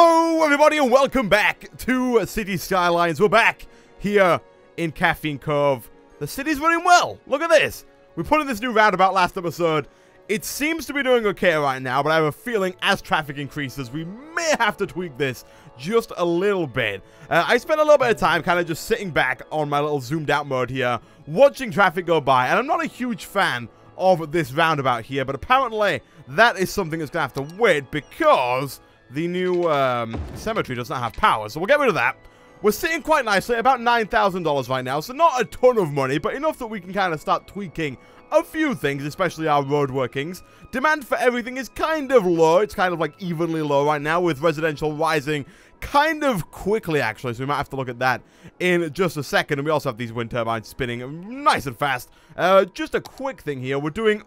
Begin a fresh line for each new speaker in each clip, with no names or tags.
Hello everybody and welcome back to City Skylines. We're back here in Caffeine Cove. The city's running well. Look at this. We put in this new roundabout last episode. It seems to be doing okay right now, but I have a feeling as traffic increases, we may have to tweak this just a little bit. I spent a little bit of time kind of just sitting back on my little zoomed out mode here, watching traffic go by, and I'm not a huge fan of this roundabout here, but apparently that is something that's going to have to wait because the new cemetery does not have power, so we'll get rid of that. We're sitting quite nicely at about $9,000 right now, so not a ton of money, but enough that we can kind of start tweaking a few things, especially our road workings. Demand for everything is kind of low. It's kind of like evenly low right now, with residential rising kind of quickly, actually, so we might have to look at that in just a second. And we also have these wind turbines spinning nice and fast. Just a quick thing here. We're doing,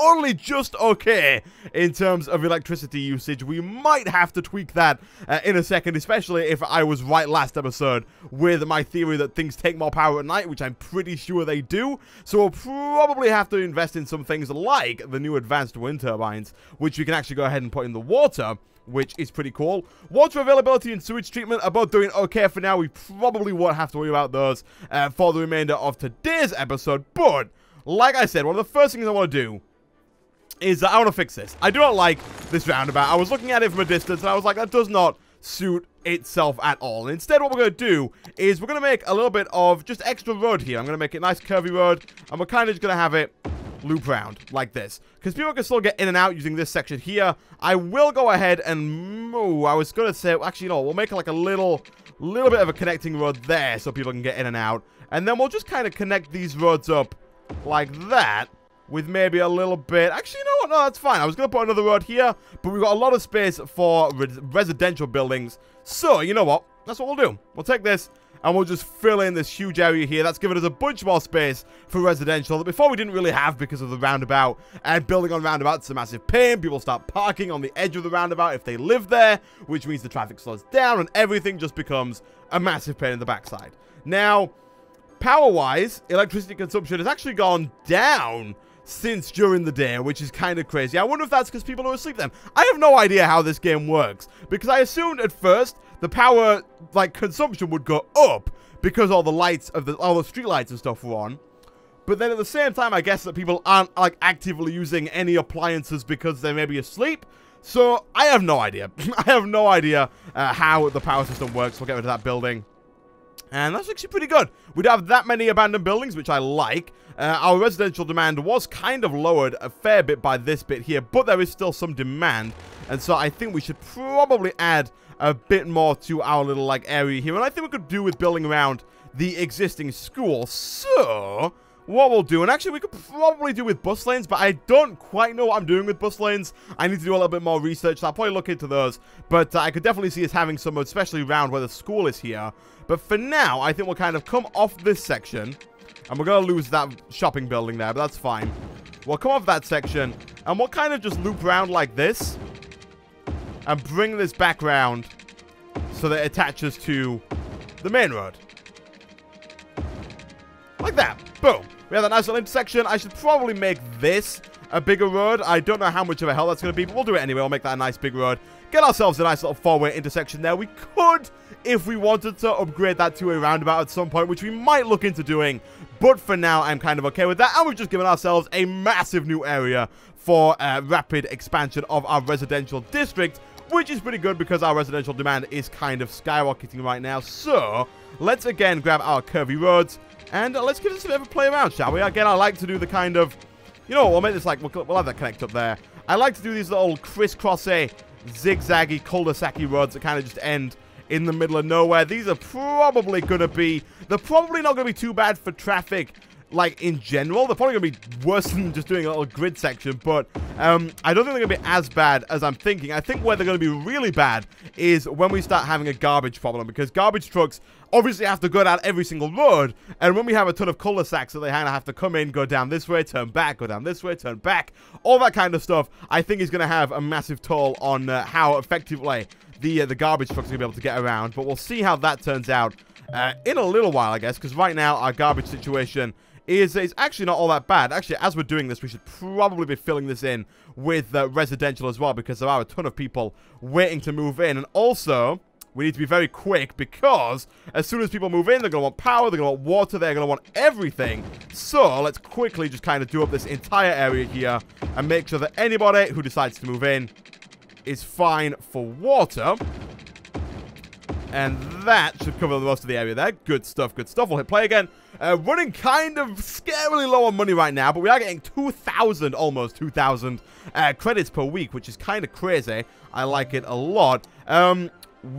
only just okay in terms of electricity usage. We might have to tweak that in a second, especially if I was right last episode with my theory that things take more power at night, which I'm pretty sure they do. So we'll probably have to invest in some things like the new advanced wind turbines, which we can actually go ahead and put in the water, which is pretty cool. Water availability and sewage treatment are both doing okay for now. We probably won't have to worry about those for the remainder of today's episode. But, like I said, one of the first things I want to do is I want to fix this. I do not like this roundabout. I was looking at it from a distance, and I was like, that does not suit itself at all. And instead, what we're going to do is we're going to make a little bit of just extra road here. I'm going to make it a nice curvy road, and we're kind of just going to have it loop round like this, because people can still get in and out using this section here. I will go ahead and move. I was gonna say, actually, no, we'll make like a little bit of a connecting road there so people can get in and out, and then we'll just kind of connect these roads up like that with maybe a little bit. Actually, you know what? No, that's fine. I was gonna put another road here, but we've got a lot of space for residential buildings, so you know what? That's what we'll do. We'll take this and we'll just fill in this huge area here. That's given us a bunch more space for residential that before we didn't really have because of the roundabout. And building on roundabouts is a massive pain. People start parking on the edge of the roundabout if they live there, which means the traffic slows down and everything just becomes a massive pain in the backside. Now, power-wise, electricity consumption has actually gone down since during the day, which is kind of crazy. I wonder if that's because people are asleep then. I have no idea how this game works, because I assumed at first the power, like, consumption would go up because all the lights of all the street lights and stuff were on. But then at the same time, I guess that people aren't, like, actively using any appliances because they may be asleep. So I have no idea. I have no idea how the power system works. We'll get rid of that building. And that's actually pretty good. We don't have that many abandoned buildings, which I like. Our residential demand was kind of lowered a fair bit by this bit here, but there is still some demand. And so I think we should probably add a bit more to our little, like, area here. And I think we could do with building around the existing school. So what we'll do, and actually we could probably do with bus lanes, but I don't quite know what I'm doing with bus lanes. I need to do a little bit more research, so I'll probably look into those. But I could definitely see us having some, especially around where the school is here. But for now, I think we'll kind of come off this section, and we're going to lose that shopping building there, but that's fine. We'll come off that section, and we'll kind of just loop around like this, and bring this back round so that it attaches to the main road. Like that. Boom. We have that nice little intersection. I should probably make this a bigger road. I don't know how much of a hell that's going to be, but we'll do it anyway. We'll make that a nice big road. Get ourselves a nice little four-way intersection there. We could, if we wanted to, upgrade that to a roundabout at some point, which we might look into doing. But for now, I'm kind of okay with that. And we've just given ourselves a massive new area for rapid expansion of our residential district, which is pretty good because our residential demand is kind of skyrocketing right now. So let's again grab our curvy roads and let's give this a bit of a play around, shall we? Again, I like to do the kind of, you know, we'll make this like, we'll have that connect up there. I like to do these little crisscrossy, zigzaggy, cul-de-sac-y roads that kind of just end in the middle of nowhere. These are probably going to be, they're probably not going to be too bad for traffic, like, in general. They're probably going to be worse than just doing a little grid section, but I don't think they're going to be as bad as I'm thinking. I think where they're going to be really bad is when we start having a garbage problem, because garbage trucks obviously have to go down every single road, and when we have a ton of cul-de-sacs that they kind of have to come in, go down this way, turn back, go down this way, turn back, all that kind of stuff, I think is going to have a massive toll on how effectively the garbage trucks are going to be able to get around. But we'll see how that turns out in a little while, I guess, because right now our garbage situation is actually not all that bad. Actually, as we're doing this, we should probably be filling this in with residential as well, because there are a ton of people waiting to move in. And also, we need to be very quick, because as soon as people move in, they're going to want power, they're going to want water, they're going to want everything. So let's quickly just kind of do up this entire area here and make sure that anybody who decides to move in is fine for water. And that should cover the most of the area there. Good stuff, good stuff. We'll hit play again. Running kind of scarily low on money right now, but we are getting 2,000, almost 2,000 credits per week, which is kind of crazy. I like it a lot.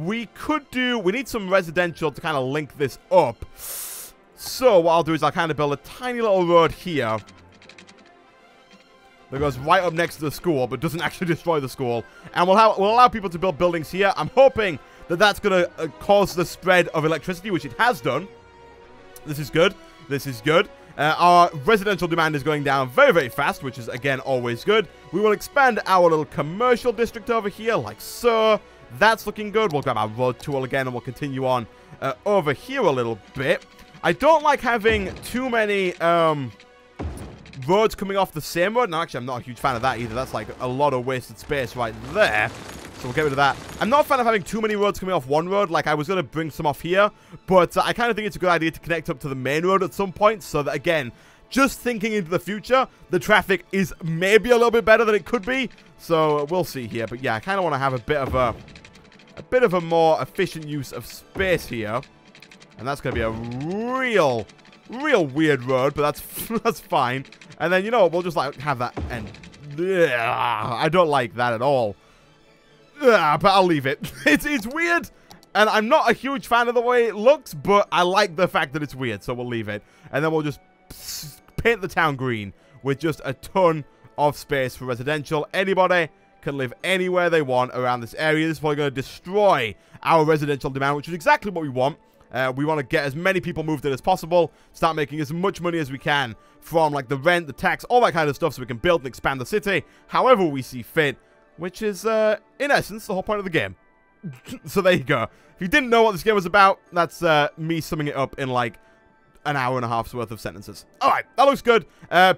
We need some residential to kind of link this up. So what I'll do is I'll kind of build a tiny little road here that goes right up next to the school, but doesn't actually destroy the school. And we'll allow people to build buildings here. I'm hoping that that's going to cause the spread of electricity, which it has done. This is good. This is good. Our residential demand is going down very, very fast, which is, again, always good. We will expand our little commercial district over here, like so. That's looking good. We'll grab our road tool again, and we'll continue on over here a little bit. I don't like having too many roads coming off the same road. No, actually, I'm not a huge fan of that either. That's like a lot of wasted space right there. So we'll get rid of that. I'm not a fan of having too many roads coming off one road. Like, I was going to bring some off here, but I kind of think it's a good idea to connect up to the main road at some point, so that, again, just thinking into the future, the traffic is maybe a little bit better than it could be. So we'll see here. But yeah, I kind of want to have a bit of a more efficient use of space here. And that's going to be a real weird road, but that's fine. And then, you know what, we'll just, like, have that end. I don't like that at all. But I'll leave it. It's weird, and I'm not a huge fan of the way it looks, but I like the fact that it's weird, so we'll leave it. And then we'll just paint the town green with just a ton of space for residential. Anybody can live anywhere they want around this area. This is probably going to destroy our residential demand, which is exactly what we want. We want to get as many people moved in as possible, start making as much money as we can from, like, the rent, the tax, all that kind of stuff, so we can build and expand the city however we see fit, which is, in essence, the whole point of the game. So there you go. If you didn't know what this game was about, that's me summing it up in, like, an hour and a half's worth of sentences. Alright, that looks good.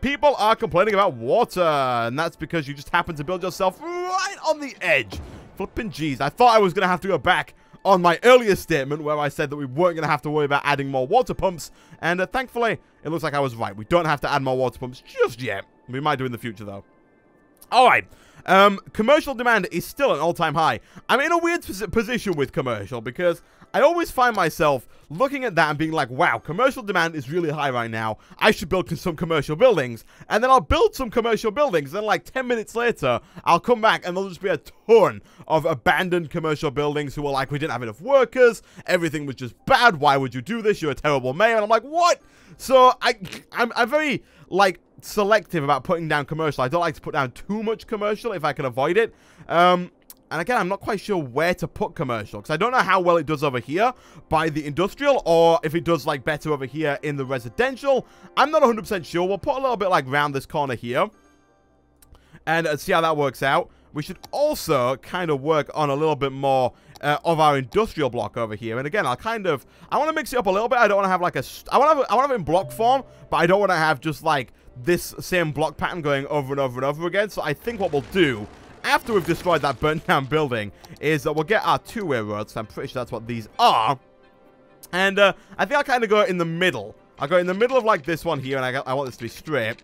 People are complaining about water, and that's because you just happen to build yourself right on the edge. Flippin' jeez. I thought I was going to have to go back on my earlier statement where I said that we weren't going to have to worry about adding more water pumps, and thankfully, it looks like I was right. We don't have to add more water pumps just yet. We might do in the future, though. Alright. Commercial demand is still an all-time high. I'm in a weird position with commercial, because I always find myself looking at that and being like, wow, commercial demand is really high right now. I should build some commercial buildings. And then I'll build some commercial buildings. Then, like, 10 minutes later, I'll come back and there'll just be a ton of abandoned commercial buildings who are like, we didn't have enough workers. Everything was just bad. Why would you do this? You're a terrible mayor. And I'm like, what? So I'm very, like, selective about putting down commercial. I don't like to put down too much commercial if I can avoid it. And again, I'm not quite sure where to put commercial, because I don't know how well it does over here by the industrial, or if it does, like, better over here in the residential. I'm not 100% sure. We'll put a little bit, like, round this corner here and see how that works out. We should also kind of work on a little bit more of our industrial block over here. And again, I want to mix it up a little bit. I don't want to have, like, I want to have it in block form, but I don't want to have just, like, this same block pattern going over and over and over again. So I think what we'll do, after we've destroyed that burnt down building, is that we'll get our two-way roads. I'm pretty sure that's what these are. And I think I'll kind of go in the middle. I'll go in the middle of, like, this one here, and I want this to be straight.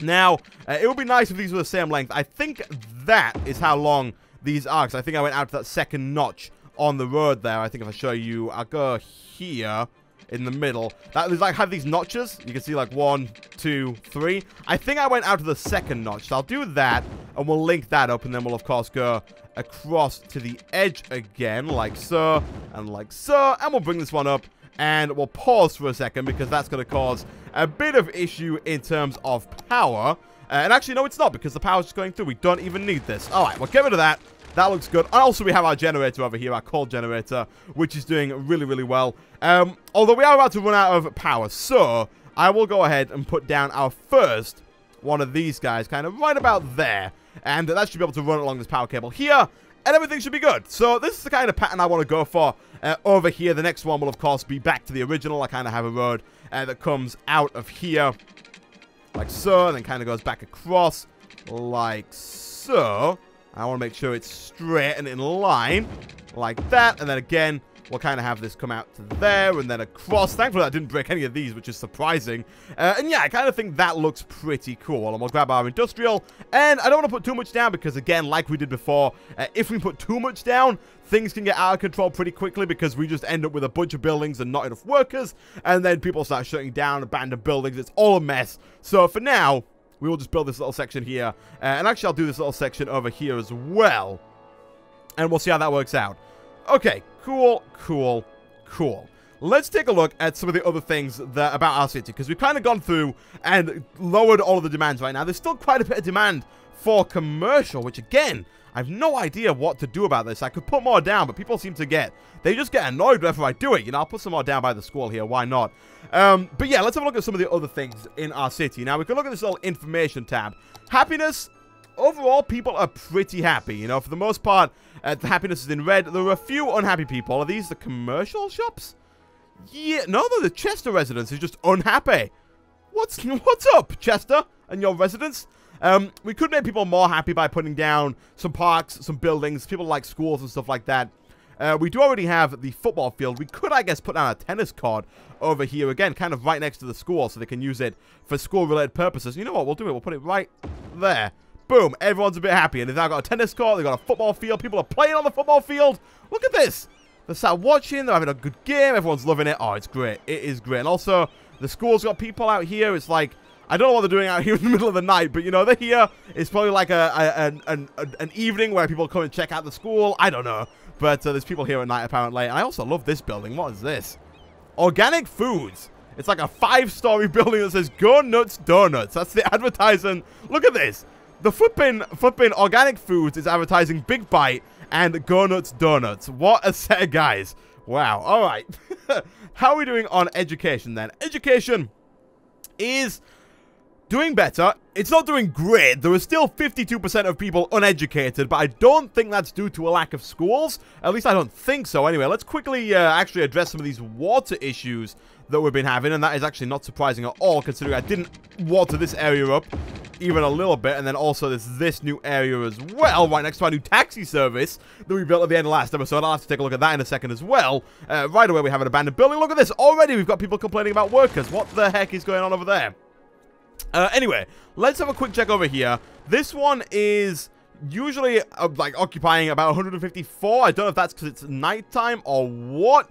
Now, it would be nice if these were the same length. I think that is how long these are, because I think I went out to that second notch on the road there. I think if I show you, I'll go here in the middle. There's, like, have these notches. You can see, like, 1, 2, 3. I think I went out to the second notch. So I'll do that, and we'll link that up, and then we'll, of course, go across to the edge again, like so, and like so. And we'll bring this one up, and we'll pause for a second, because that's going to cause a bit of issue in terms of power. And actually, no, it's not, because the power's just going through. We don't even need this. All right, we'll get rid of that. That looks good. And also, we have our generator over here, our coal generator, which is doing really, really well. Although we are about to run out of power. So, I will go ahead and put down our first one of these guys, kind of right about there. And that should be able to run along this power cable here. And everything should be good. So, this is the kind of pattern I want to go for over here. The next one will, of course, be back to the original. I kind of have a road that comes out of here, like so, and then kind of goes back across, like so. I want to make sure it's straight and in line, like that, and then again, we'll kind of have this come out to there, and then across. Thankfully, I didn't break any of these, which is surprising. And yeah, I kind of think that looks pretty cool. And we'll grab our industrial. And I don't want to put too much down because, again, like we did before, if we put too much down, things can get out of control pretty quickly because we just end up with a bunch of buildings and not enough workers. And then people start shutting down abandoned buildings. It's all a mess. So for now, we will just build this little section here. And actually, I'll do this little section over here as well. And we'll see how that works out. Okay, cool. Let's take a look at some of the other things that about our city, because we've kind of gone through and lowered all of the demands right now. There's still quite a bit of demand for commercial, which again, I have no idea what to do about this. I could put more down, but people seem to they just get annoyed whenever I do it. You know, I'll put some more down by the school here. Why not? But yeah, let's have a look at some of the other things in our city. Now, we can look at this little information tab. Happiness. Overall, people are pretty happy. You know, for the most part, the happiness is in red. There are a few unhappy people. Are these the commercial shops? Yeah, no, they're the Chester residents who's just unhappy. What's up, Chester and your residents? We could make people more happy by putting down some parks, some buildings, people like schools and stuff like that. We do already have the football field. We could, I guess, put down a tennis court over here again, kind of right next to the school, so they can use it for school-related purposes. You know what? We'll do it. We'll put it right there. Boom, everyone's a bit happy. And they've now got a tennis court, they've got a football field, people are playing on the football field. Look at this. They're sat watching, they're having a good game, everyone's loving it. Oh, it's great. It is great. And also, the school's got people out here. It's like, I don't know what they're doing out here in the middle of the night, but you know, they're here. It's probably like an evening where people come and check out the school. I don't know. But there's people here at night, apparently. And I also love this building. What is this? Organic Foods. It's like a 5-story building that says, Go Nuts Donuts. That's the advertising. Look at this. The flipping Organic Foods is advertising Big Bite and Go Nuts Donuts. What a set of guys. Wow. All right. How are we doing on education then? Education is doing better. It's not doing great. There are still 52% of people uneducated, but I don't think that's due to a lack of schools. At least I don't think so. Anyway, let's quickly actually address some of these water issues that we've been having, and that is actually not surprising at all, considering I didn't water this area up even a little bit, and then also there's this new area as well, right next to our new taxi service that we built at the end of last episode. I'll have to take a look at that in a second as well. Right away, we have an abandoned building. Look at this. Already, we've got people complaining about workers. What the heck is going on over there? Anyway, let's have a quick check over here. This one is usually, like, occupying about 154. I don't know if that's because it's nighttime or what.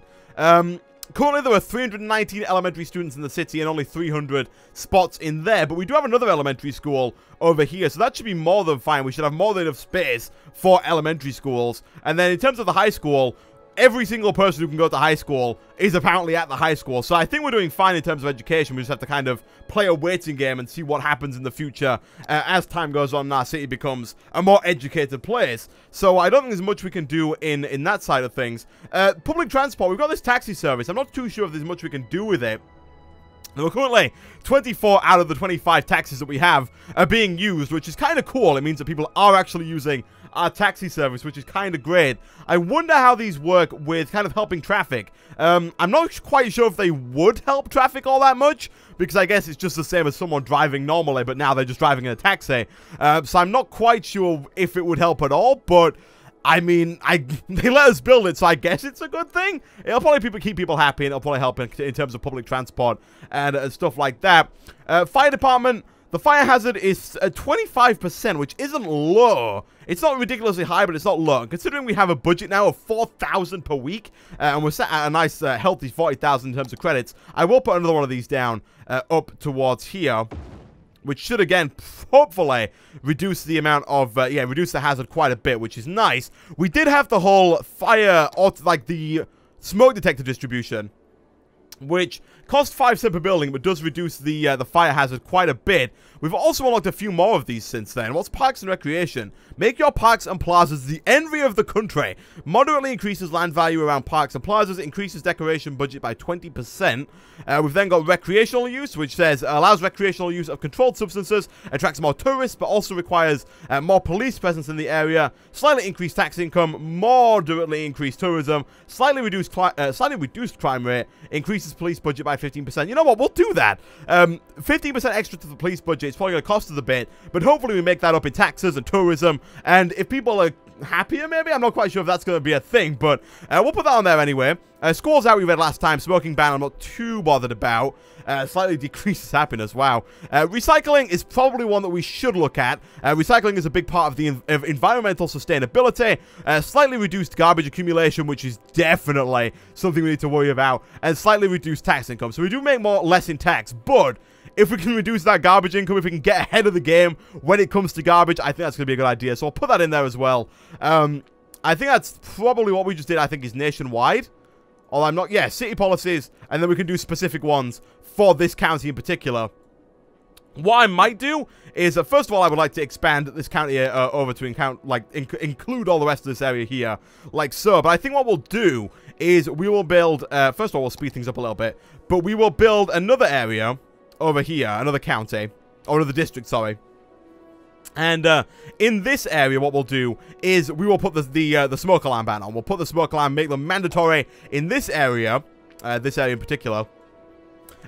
Currently, there are 319 elementary students in the city and only 300 spots in there. But we do have another elementary school over here, so that should be more than fine. We should have more than enough space for elementary schools. And then in terms of the high school, every single person who can go to high school is apparently at the high school. So I think we're doing fine in terms of education. We just have to kind of play a waiting game and see what happens in the future as time goes on and our city becomes a more educated place. So I don't think there's much we can do in that side of things. Public transport, we've got this taxi service. I'm not too sure if there's much we can do with it. There are currently 24 out of the 25 taxis that we have are being used, which is kind of cool. It means that people are actually using our taxi service, which is kind of great. I wonder how these work with kind of helping traffic. I'm not quite sure if they would help traffic all that much, because I guess it's just the same as someone driving normally, but now they're just driving in a taxi. So I'm not quite sure if it would help at all, but I mean, they let us build it, so I guess it's a good thing. It'll probably keep people happy, and it'll probably help in terms of public transport and stuff like that. Fire department, the fire hazard is 25%, which isn't low. It's not ridiculously high, but it's not low. And considering we have a budget now of 4,000 per week, and we're set at a nice, healthy 40,000 in terms of credits, I will put another one of these down up towards here, which should, again, hopefully reduce the amount of, reduce the hazard quite a bit, which is nice. We did have the whole fire, like the smoke detector distribution, which costs 5 cents per building, but does reduce the fire hazard quite a bit. We've also unlocked a few more of these since then. What's parks and recreation? Make your parks and plazas the envy of the country. Moderately increases land value around parks and plazas. Increases decoration budget by 20%. We've then got recreational use, which says allows recreational use of controlled substances, attracts more tourists, but also requires more police presence in the area. Slightly increased tax income, moderately increased tourism, slightly reduced crime rate, increases increases police budget by 15%. You know what? We'll do that. 15% extra to the police budget. It's probably going to cost us a bit, but hopefully we make that up in taxes and tourism. And if people are happier, maybe? I'm not quite sure if that's going to be a thing, but we'll put that on there anyway. Schools out we read last time. Smoking ban I'm not too bothered about. Slightly decreases happiness. Wow. Recycling is probably one that we should look at. Recycling is a big part of the environmental sustainability. Slightly reduced garbage accumulation, which is definitely something we need to worry about. And slightly reduced tax income. So we do make less in tax, but if we can reduce that garbage income, if we can get ahead of the game when it comes to garbage, I think that's going to be a good idea. So I'll put that in there as well. I think that's probably what we just did. I think is nationwide. Or I'm not, yeah, city policies, and then we can do specific ones for this county in particular. What I might do is, first of all, I would like to expand this county over to include all the rest of this area here, like so. But I think what we'll do is we will build, first of all, we'll speed things up a little bit, but we will build another area over here, another county, or another district, sorry. And in this area, what we'll do is we will put the smoke alarm ban on. We'll put the smoke alarm, make them mandatory in this area in particular.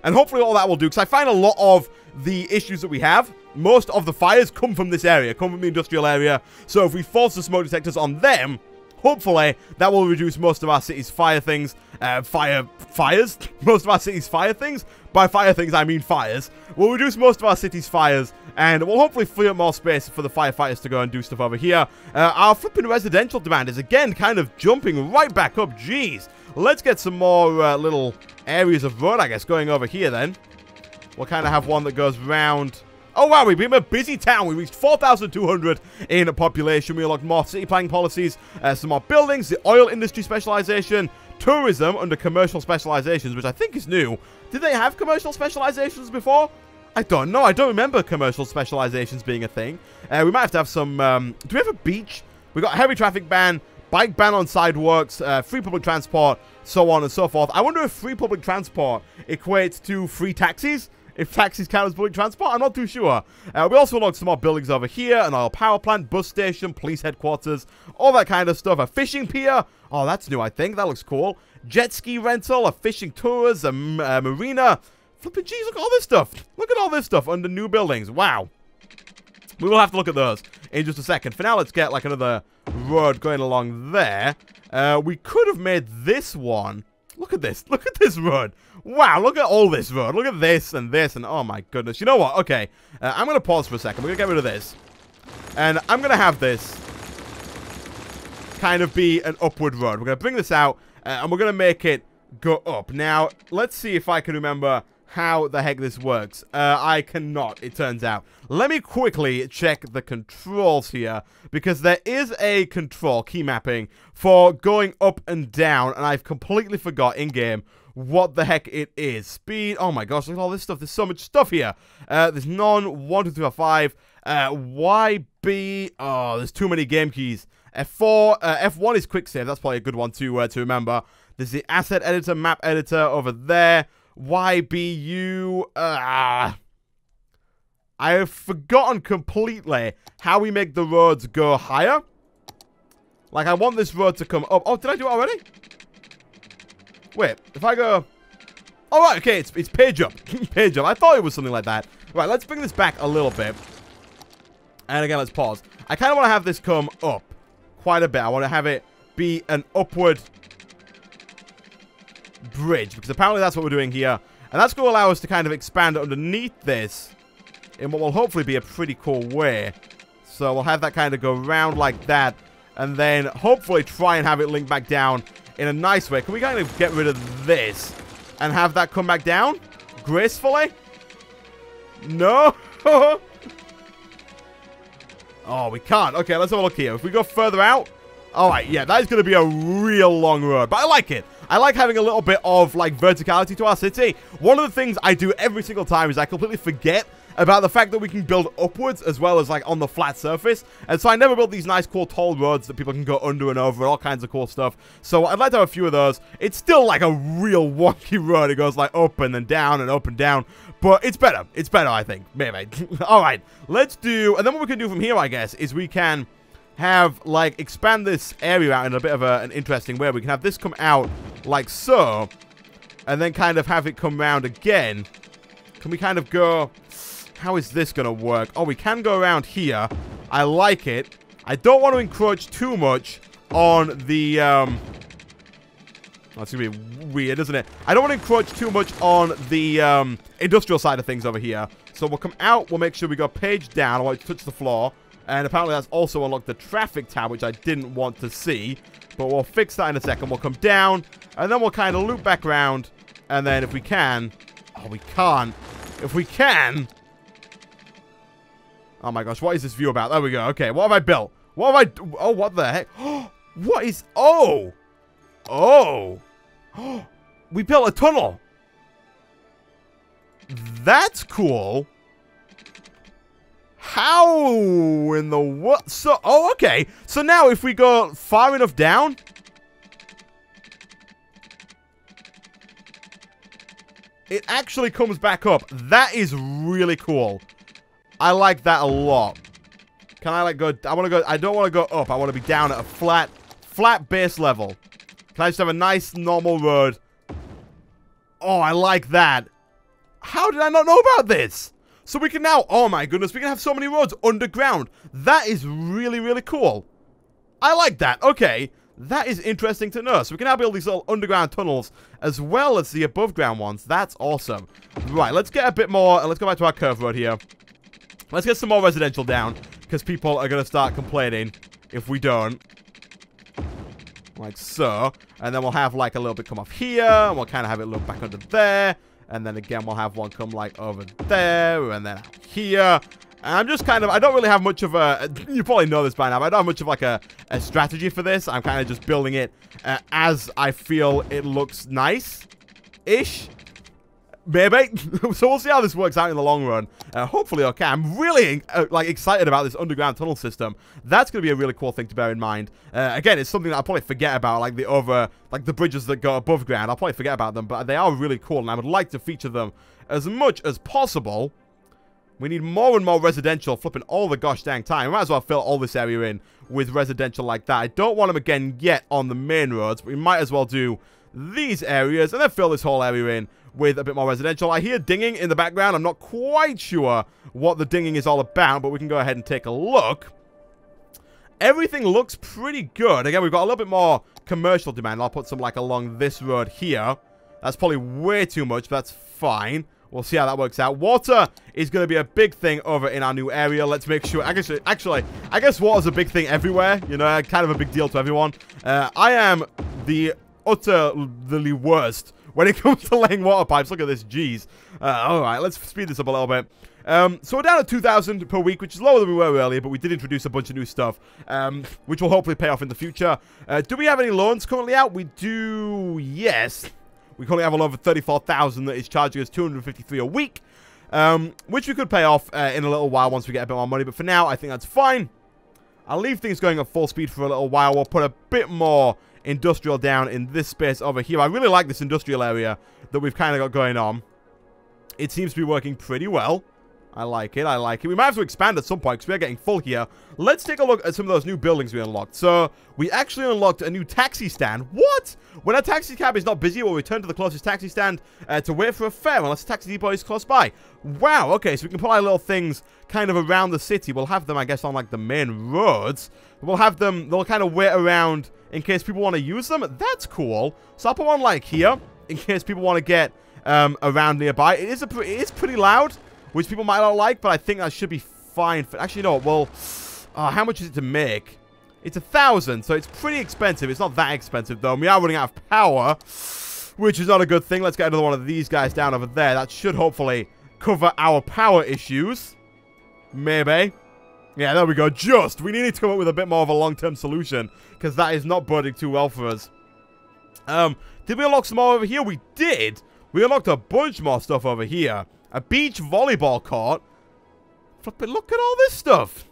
And hopefully all that will do, because I find a lot of the issues that we have, most of the fires come from this area, come from the industrial area. So if we force the smoke detectors on them, hopefully that will reduce most of our city's fire things. Most of our city's fire things? By fire things, I mean fires. We'll reduce most of our city's fires, and we'll hopefully free up more space for the firefighters to go and do stuff over here. Our flipping residential demand is, again, kind of jumping right back up. Jeez. Let's get some more little areas of road, I guess, going over here, then. We'll kind of have one that goes round. Oh, wow, we've been a busy town. We reached 4,200 in population. We unlocked more city planning policies, some more buildings, the oil industry specialization, tourism under commercial specializations, which I think is new. Did they have commercial specializations before? I don't know. I don't remember commercial specializations being a thing. We might have to have some... do we have a beach? We got a heavy traffic ban, bike ban on sidewalks, free public transport, so on and so forth. I wonder if free public transport equates to free taxis? If taxis count as public transport, I'm not too sure. We also unlocked some more buildings over here, an oil power plant, bus station, police headquarters, all that kind of stuff. A fishing pier. Oh, that's new, I think. That looks cool. Jet ski rental, a fishing tours, a marina. Flippin' jeez, look at all this stuff. Look at all this stuff under new buildings. Wow. We will have to look at those in just a second. For now, let's get like another road going along there. We could have made this one. Look at this. Look at this road. Wow, look at all this road. Look at this, and oh my goodness. You know what? Okay, I'm going to pause for a second. We're going to get rid of this. And I'm going to have this kind of be an upward road. We're going to bring this out, and we're going to make it go up. Now, let's see if I can remember how the heck this works. I cannot, it turns out. Let me quickly check the controls here, because there is a control, key mapping, for going up and down, and I've completely forgot in-game what the heck it is. Speed, oh my gosh, look at all this stuff. There's so much stuff here. There's none, 1, 2, 3, 4, 5. YB, oh, there's too many game keys. F4, F1 is quick save. That's probably a good one to remember. There's the asset editor, map editor over there. YBU, I have forgotten completely how we make the roads go higher. Like, I want this road to come up. Oh, did I do it already? Wait, if I go... Oh, right, okay, it's page up. Page up. I thought it was something like that. Right, let's bring this back a little bit. And again, let's pause. I kind of want to have this come up quite a bit. I want to have it be an upward bridge, because apparently that's what we're doing here. And that's going to allow us to kind of expand underneath this in what will hopefully be a pretty cool way. So we'll have that kind of go round like that, and then hopefully try and have it link back down in a nice way. Can we kind of get rid of this and have that come back down gracefully? No. Oh, we can't. Okay, let's have a look here. If we go further out, all right, yeah, that is going to be a real long road, but I like it. I like having a little bit of, like, verticality to our city. One of the things I do every single time is I completely forget about the fact that we can build upwards as well as, like, on the flat surface. And so I never build these nice, cool, tall roads that people can go under and over and all kinds of cool stuff. So I'd like to have a few of those. It's still, like, a real wonky road. It goes, like, up and then down and up and down. But it's better. It's better, I think. Maybe. All right. Let's do... And then what we can do from here, I guess, is we can have, like, expand this area out in a bit of an interesting way. We can have this come out like so. and then kind of have it come round again. Can we kind of go... How is this going to work? Oh, we can go around here. I like it. I don't want to encroach too much on the... Oh, it's going to be weird, isn't it? I don't want to encroach too much on the industrial side of things over here. So we'll come out. We'll make sure we go page down. I want it to touch the floor. And apparently that's also unlocked the traffic tab, which I didn't want to see. But we'll fix that in a second. We'll come down. And then we'll kind of loop back around. And then if we can... Oh, we can't. If we can... Oh my gosh, what is this view about? There we go. Okay, what have I built? What have I... Oh, what the heck? What is... Oh! Oh! We built a tunnel! That's cool. How in the what? So... Oh, okay. So now if we go far enough down... It actually comes back up. That is really cool. I like that a lot. Can I, like, go... I want to go... I don't want to go up. I want to be down at a flat base level. Can I just have a nice, normal road? Oh, I like that. How did I not know about this? So we can now... Oh, my goodness. We can have so many roads underground. That is really, really cool. I like that. Okay. That is interesting to know. So we can now build these little underground tunnels as well as the above ground ones. That's awesome. Right. Let's get a bit more... Let's go back to our curve road here. Let's get some more residential down, because people are going to start complaining if we don't. Like so. And then we'll have, like, a little bit come off here, and we'll kind of have it look back under there. And then, again, we'll have one come, like, over there, and then out here. And I'm just kind of... I don't really have much of a... You probably know this by now, but I don't have much of, like, a strategy for this. I'm kind of just building it as I feel it looks nice-ish. Maybe. So we'll see how this works out in the long run. Hopefully okay. I'm really like excited about this underground tunnel system. That's going to be a really cool thing to bear in mind. Again, it's something that I'll probably forget about, like the bridges that go above ground. I'll probably forget about them, but they are really cool, and I would like to feature them as much as possible. We need more and more residential flipping all the gosh dang time. We might as well fill all this area in with residential like that. I don't want them again yet on the main roads, but we might as well do these areas and then fill this whole area in with a bit more residential. I hear dinging in the background. I'm not quite sure what the dinging is all about, but we can go ahead and take a look. Everything looks pretty good. Again, we've got a little bit more commercial demand. I'll put some, like, along this road here. That's probably way too much, but that's fine. We'll see how that works out. Water is going to be a big thing over in our new area. Let's make sure... I guess water's a big thing everywhere. You know, kind of a big deal to everyone. I am the utterly worst when it comes to laying water pipes. Look at this, jeez. Alright, let's speed this up a little bit. So we're down at 2,000 per week, which is lower than we were earlier, but we did introduce a bunch of new stuff, which will hopefully pay off in the future. Do we have any loans currently out? We do, yes. We currently have a loan for 34,000 that is charging us 253 a week, which we could pay off in a little while once we get a bit more money, but for now, I think that's fine. I'll leave things going at full speed for a little while. We'll put a bit more industrial down in this space over here. I really like this industrial area that we've kind of got going on. It seems to be working pretty well. I like it. I like it. We might have to expand at some point because we are getting full here. Let's take a look at some of those new buildings we unlocked. So, we actually unlocked a new taxi stand. What? When a taxi cab is not busy, we'll return to the closest taxi stand to wait for a fare unless the taxi depot is close by. Wow. Okay, so we can put our little things kind of around the city. We'll have them, I guess, on, like, the main roads. We'll have them, they'll kind of wait around in case people want to use them. That's cool. So, I'll put one, like, here in case people want to get around nearby. It is pretty loud, which people might not like, but I think that should be fine. Actually, no, well, how much is it to make? It's 1,000, so it's pretty expensive. It's not that expensive, though. We are running out of power, which is not a good thing. Let's get another one of these guys down over there. That should hopefully cover our power issues. Maybe. Yeah, there we go. We needed to come up with a bit more of a long-term solution, because that is not boding too well for us. Did we unlock some more over here? We did. We unlocked a bunch more stuff over here. A beach volleyball court. Flippin', look at all this stuff.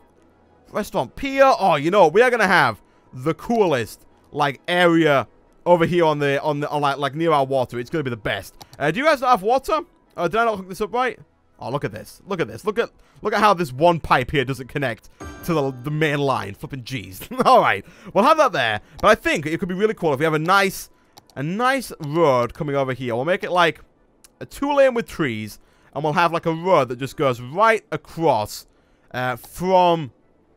Restaurant pier. Oh, you know, we are going to have the coolest, like, area over here on like near our water. It's going to be the best. Do you guys not have water? Did I not hook this up right? Oh, look at this. Look at this. Look at how this one pipe here doesn't connect to the main line. Flippin' jeez. All right. We'll have that there. But I think it could be really cool if we have a nice a nice road coming over here. We'll make it like a 2-lane with trees, and we'll have like a road that just goes right across from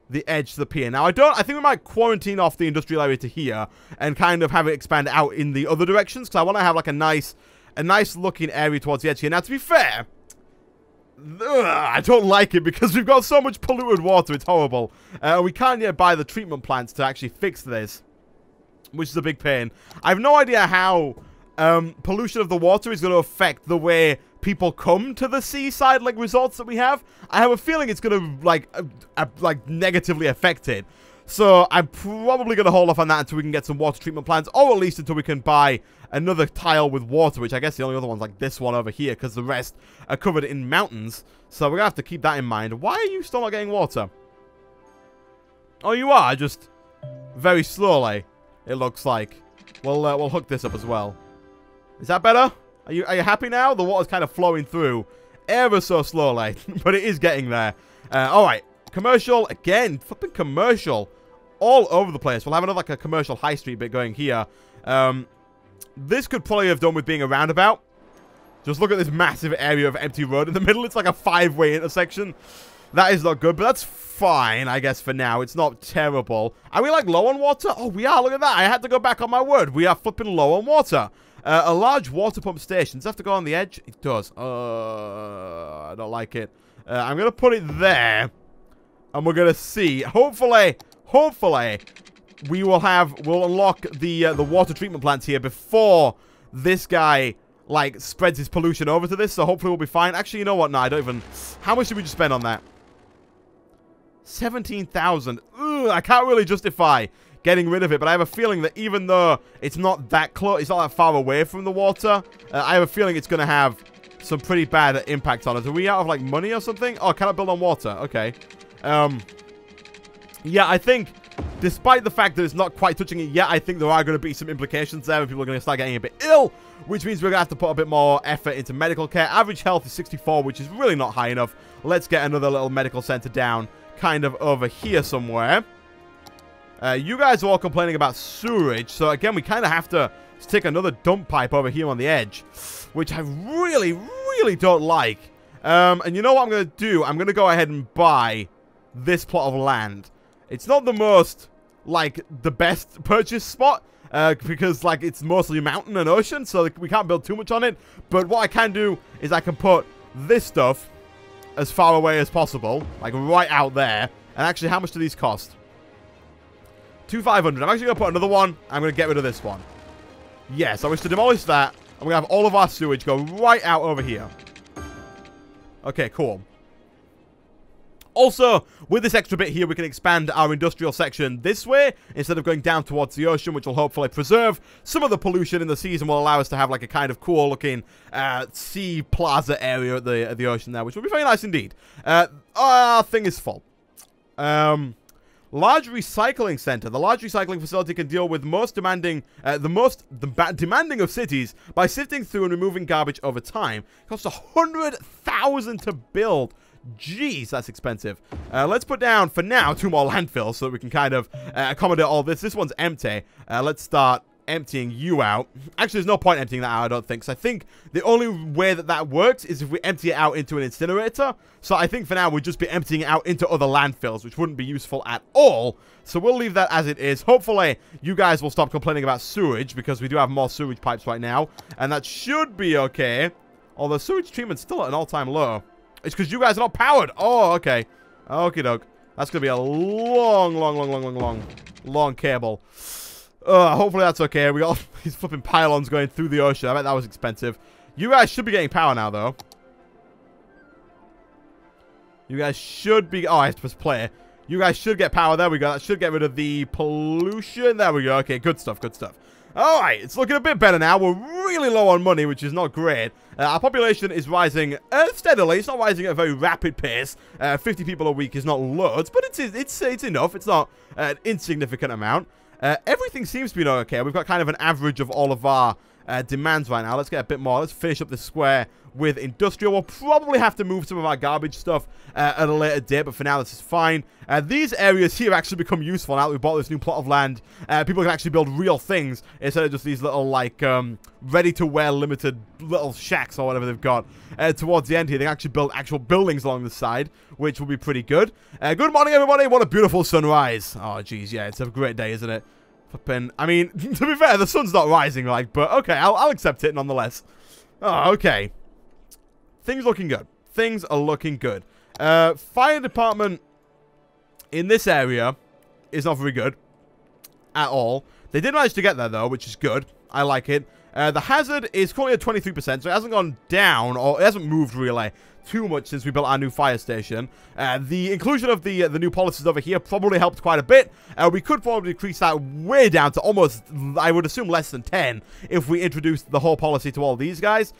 the edge to the pier. Now, I think we might quarantine off the industrial area to here and kind of have it expand out in the other directions, because I want to have like a nice looking area towards the edge here. Now, to be fair, I don't like it because we've got so much polluted water. It's horrible. We can't yet buy the treatment plants to actually fix this, which is a big pain. I have no idea how pollution of the water is going to affect the way people come to the seaside like resorts that we have. I have a feeling it's going to like negatively affect it. So I'm probably going to hold off on that until we can get some water treatment plants, or at least until we can buy another tile with water, which I guess the only other one's like this one over here, because the rest are covered in mountains. So we're going to have to keep that in mind. Why are you still not getting water? Oh, you are, just very slowly, it looks like. We'll hook this up as well. Is that better? Are you happy now? The water's kind of flowing through ever so slowly, but it is getting there. Alright, commercial, again, flipping commercial all over the place. We'll have another like a commercial high street bit going here. This could probably have done with being a roundabout. Just look at this massive area of empty road in the middle. It's like a 5-way intersection. That is not good, but that's fine, I guess, for now. It's not terrible. Are we like low on water? Oh, we are. Look at that. I had to go back on my word. We are flipping low on water. A large water pump station. Does it have to go on the edge? It does. I don't like it. I'm going to put it there. And we're going to see. Hopefully, we'll unlock the water treatment plants here before this guy, like, spreads his pollution over to this. So hopefully we'll be fine. Actually, you know what? No, I don't even... How much did we just spend on that? 17,000. I can't really justify getting rid of it, but I have a feeling that even though it's not that close, it's not that far away from the water, I have a feeling it's going to have some pretty bad impact on us. Are we out of, like, money or something? Oh, can I build on water? Okay. Yeah, I think, despite the fact that it's not quite touching it yet, I think there are going to be some implications there, and people are going to start getting a bit ill, which means we're going to have to put a bit more effort into medical care. Average health is 64, which is really not high enough. Let's get another little medical center down, kind of over here somewhere. You guys are all complaining about sewerage, so again, we kind of have to stick another dump pipe over here on the edge, which I really, really don't like. And you know what I'm going to do? I'm going to go ahead and buy this plot of land. It's not the most, like, the best purchase spot, because, like, it's mostly mountain and ocean, so we can't build too much on it. But what I can do is I can put this stuff as far away as possible, like right out there. And actually, how much do these cost? 2,500. I'm actually going to put another one. I'm going to get rid of this one. Yes, I wish to demolish that. And we're going to have all of our sewage go right out over here. Okay, cool. Also, with this extra bit here, we can expand our industrial section this way instead of going down towards the ocean, which will hopefully preserve some of the pollution in the seas and will allow us to have like a kind of cool looking sea plaza area at the ocean there, which will be very nice indeed. Our thing is full. Large recycling center. The large recycling facility can deal with the demanding of cities by sifting through and removing garbage over time. It costs 100,000 to build. Jeez, that's expensive. Let's put down, for now, 2 more landfills so that we can kind of accommodate all this. This one's empty. Let's start emptying you out. Actually, there's no point emptying that out, I don't think. So I think the only way that works is if we empty it out into an incinerator. So I think for now, we'll just be emptying it out into other landfills, which wouldn't be useful at all. So we'll leave that as it is. Hopefully, you guys will stop complaining about sewage, because we do have more sewage pipes right now. And that should be okay. Although sewage treatment's still at an all-time low. It's because you guys are not powered. Oh, okay. Okie doke. That's going to be a long cable. Hopefully that's okay. We got these flipping pylons going through the ocean. I bet that was expensive. You guys should be getting power now, though. You guys should be... Oh, I have to press play. You guys should get power. There we go. That should get rid of the pollution. There we go. Okay, good stuff, good stuff. Alright, it's looking a bit better now. We're really low on money, which is not great. Our population is rising steadily. It's not rising at a very rapid pace. 50 people a week is not loads, but it's enough. It's not an insignificant amount. Everything seems to be okay. We've got kind of an average of all of our demands right now. Let's get a bit more. Let's finish up this square with industrial. We'll probably have to move some of our garbage stuff at a later date, but for now this is fine. These areas here actually become useful now that we bought this new plot of land. People can actually build real things instead of just these little, like, ready-to-wear limited little shacks or whatever they've got. Towards the end here, they can actually build actual buildings along the side, which will be pretty good. Good morning, everybody. What a beautiful sunrise. Oh, geez, yeah, it's a great day, isn't it? I mean, to be fair, the sun's not rising, like, but okay, I'll accept it nonetheless. Oh, okay. Things looking good. Things are looking good. Fire department in this area is not very good at all. They did manage to get there, though, which is good. I like it. The hazard is currently at 23%, so it hasn't gone down, or it hasn't moved, really, too much since we built our new fire station. The inclusion of the new policies over here probably helped quite a bit. We could probably decrease that way down to almost, I would assume, less than 10 if we introduced the whole policy to all these guys.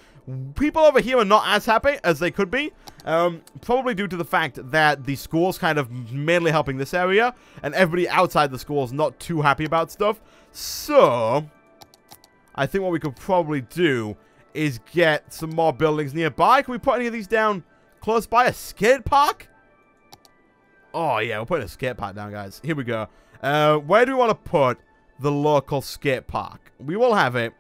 People over here are not as happy as they could be, probably due to the fact that the school's kind of mainly helping this area, and everybody outside the school is not too happy about stuff. So, I think what we could probably do is get some more buildings nearby. Can we put any of these down close by? A skate park? Oh, yeah, we're putting a skate park down, guys. Here we go. Where do we want to put the local skate park? We will have it.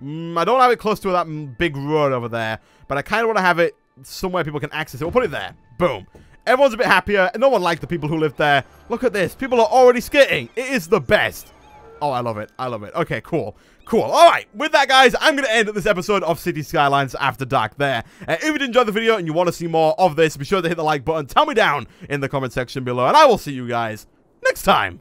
I don't have it close to that big road over there, but I kind of want to have it somewhere people can access it. We'll put it there. Boom. Everyone's a bit happier. No one liked the people who lived there. Look at this. People are already skating. It is the best. Oh, I love it. I love it. Okay, cool. Cool. All right. With that, guys, I'm going to end this episode of City Skylines After Dark there. If you did enjoy the video and you want to see more of this, be sure to hit the like button. Tell me down in the comment section below, and I will see you guys next time.